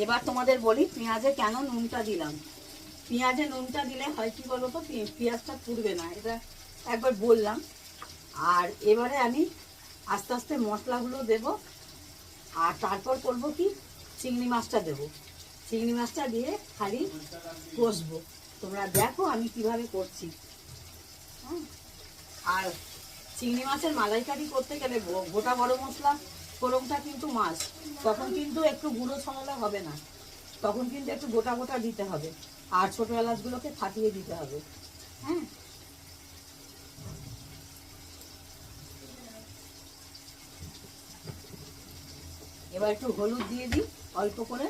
এবার তোমাদের বলি পেঁয়াজে কেন নুনটা দিলাম। পেঁয়াজে নুনটা দিলে হয় কি বলো তো, পেঁয়াজটা পুড়বে না, এটা একবার বললাম। আর এবারে আমি আস্তে আস্তে মশলাগুলো দেব, আর তারপর করবো কি, চিংড়ি মাছটা দেবো। চিংড়ি মাছটা দিয়ে খালি কষবো। তোমরা দেখো আমি কিভাবে করছি। হ্যাঁ, আর চিংড়ি মাছের মালাইকারি করতে গেলে গোটা গরম মশলা ফোড়নটা কিন্তু মাছ, তখন কিন্তু একটু গুঁড়ো ছড়ালে হবে না, তখন কিন্তু একটু গোটা গোটা দিতে হবে, আর ছোটো এলাচগুলোকে ফাটিয়ে দিতে হবে। হ্যাঁ, এবার একটু হলুদ দিয়ে দিই অল্প করে।